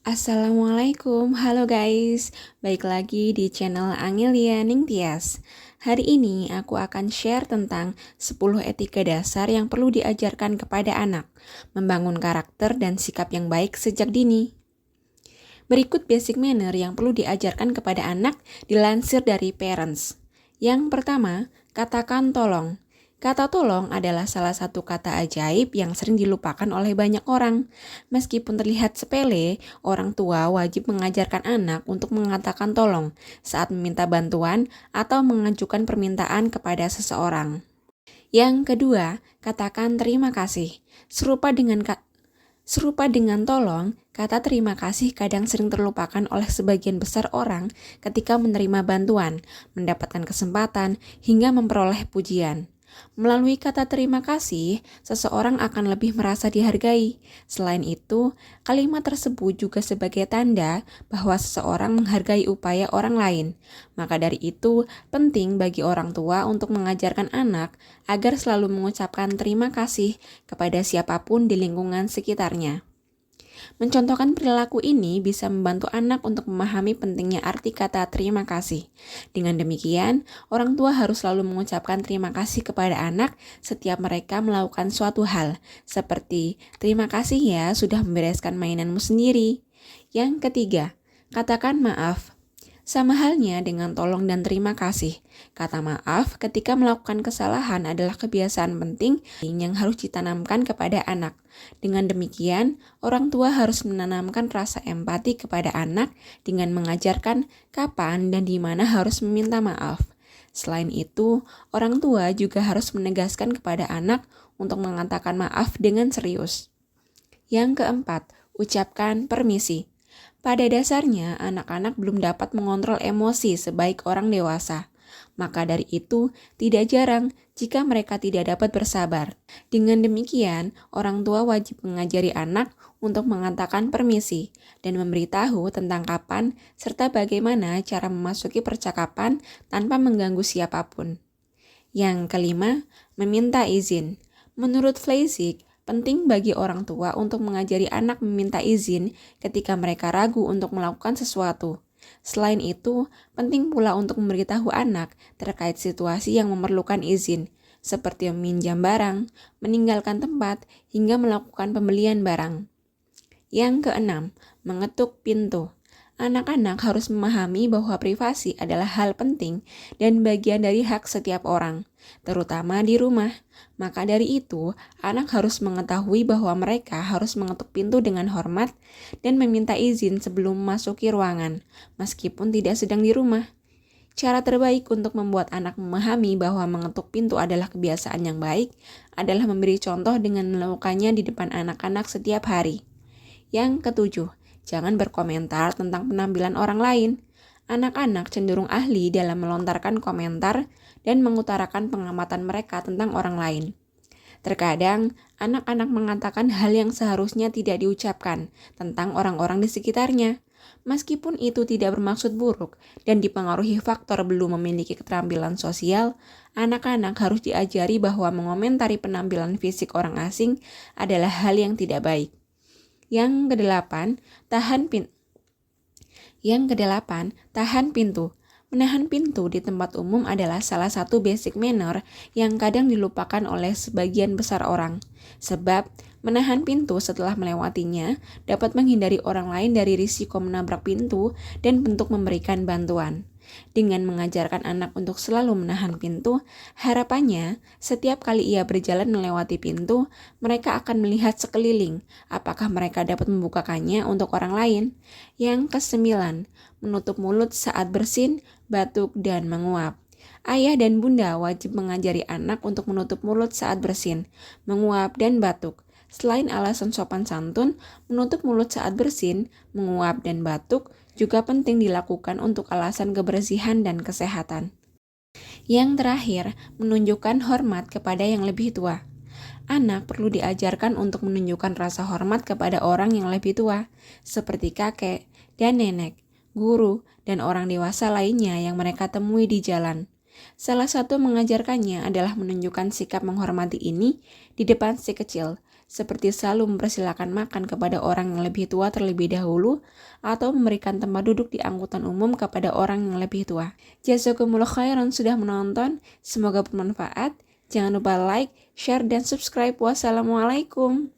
Assalamualaikum, halo guys. Baik lagi di channel Angelia Ningtyas. Hari ini aku akan share tentang 10 etika dasar yang perlu diajarkan kepada anak, membangun karakter dan sikap yang baik sejak dini. Berikut basic manner yang perlu diajarkan kepada anak dilansir dari Parents. Yang pertama, katakan tolong. Kata tolong adalah salah satu kata ajaib yang sering dilupakan oleh banyak orang. Meskipun terlihat sepele, orang tua wajib mengajarkan anak untuk mengatakan tolong saat meminta bantuan atau mengajukan permintaan kepada seseorang. Yang kedua, katakan terima kasih. Serupa dengan tolong, kata terima kasih kadang sering terlupakan oleh sebagian besar orang ketika menerima bantuan, mendapatkan kesempatan, hingga memperoleh pujian. Melalui kata terima kasih, seseorang akan lebih merasa dihargai. Selain itu, kalimat tersebut juga sebagai tanda bahwa seseorang menghargai upaya orang lain. Maka dari itu, penting bagi orang tua untuk mengajarkan anak agar selalu mengucapkan terima kasih kepada siapapun di lingkungan sekitarnya. Mencontohkan perilaku ini bisa membantu anak untuk memahami pentingnya arti kata terima kasih. Dengan demikian, orang tua harus selalu mengucapkan terima kasih kepada anak setiap mereka melakukan suatu hal, seperti terima kasih ya sudah membereskan mainanmu sendiri. Yang ketiga, katakan maaf. Sama halnya dengan tolong dan terima kasih. Kata maaf ketika melakukan kesalahan adalah kebiasaan penting yang harus ditanamkan kepada anak. Dengan demikian, orang tua harus menanamkan rasa empati kepada anak dengan mengajarkan kapan dan di mana harus meminta maaf. Selain itu, orang tua juga harus menegaskan kepada anak untuk mengatakan maaf dengan serius. Yang keempat, ucapkan permisi. Pada dasarnya, anak-anak belum dapat mengontrol emosi sebaik orang dewasa. Maka dari itu, tidak jarang jika mereka tidak dapat bersabar. Dengan demikian, orang tua wajib mengajari anak untuk mengatakan permisi dan memberitahu tentang kapan serta bagaimana cara memasuki percakapan tanpa mengganggu siapapun. Yang kelima, meminta izin. Menurut Fleischig, penting bagi orang tua untuk mengajari anak meminta izin ketika mereka ragu untuk melakukan sesuatu. Selain itu, penting pula untuk memberitahu anak terkait situasi yang memerlukan izin, seperti meminjam barang, meninggalkan tempat, hingga melakukan pembelian barang. Yang keenam, mengetuk pintu. Anak-anak harus memahami bahwa privasi adalah hal penting dan bagian dari hak setiap orang, terutama di rumah. Maka dari itu, anak harus mengetahui bahwa mereka harus mengetuk pintu dengan hormat dan meminta izin sebelum memasuki ruangan, meskipun tidak sedang di rumah. Cara terbaik untuk membuat anak memahami bahwa mengetuk pintu adalah kebiasaan yang baik adalah memberi contoh dengan melakukannya di depan anak-anak setiap hari. Yang ketujuh, jangan berkomentar tentang penampilan orang lain. Anak-anak cenderung ahli dalam melontarkan komentar dan mengutarakan pengamatan mereka tentang orang lain. Terkadang, anak-anak mengatakan hal yang seharusnya tidak diucapkan tentang orang-orang di sekitarnya. Meskipun itu tidak bermaksud buruk dan dipengaruhi faktor belum memiliki keterampilan sosial, anak-anak harus diajari bahwa mengomentari penampilan fisik orang asing adalah hal yang tidak baik. Yang kedelapan, tahan pintu. Menahan pintu di tempat umum adalah salah satu basic manner yang kadang dilupakan oleh sebagian besar orang. Sebab, menahan pintu setelah melewatinya dapat menghindari orang lain dari risiko menabrak pintu dan bentuk memberikan bantuan. Dengan mengajarkan anak untuk selalu menahan pintu, harapannya setiap kali ia berjalan melewati pintu, mereka akan melihat sekeliling apakah mereka dapat membukakannya untuk orang lain. Yang kesembilan, menutup mulut saat bersin, batuk, dan menguap. Ayah dan bunda wajib mengajari anak untuk menutup mulut saat bersin, menguap, dan batuk. Selain alasan sopan santun, menutup mulut saat bersin, menguap, dan batuk juga penting dilakukan untuk alasan kebersihan dan kesehatan. Yang terakhir, menunjukkan hormat kepada yang lebih tua. Anak perlu diajarkan untuk menunjukkan rasa hormat kepada orang yang lebih tua, seperti kakek dan nenek, guru, dan orang dewasa lainnya yang mereka temui di jalan. Salah satu mengajarkannya adalah menunjukkan sikap menghormati ini di depan si kecil, seperti selalu mempersilahkan makan kepada orang yang lebih tua terlebih dahulu, atau memberikan tempat duduk di angkutan umum kepada orang yang lebih tua. Jazakumullah khairan sudah menonton, semoga bermanfaat. Jangan lupa like, share, dan subscribe. Wassalamualaikum.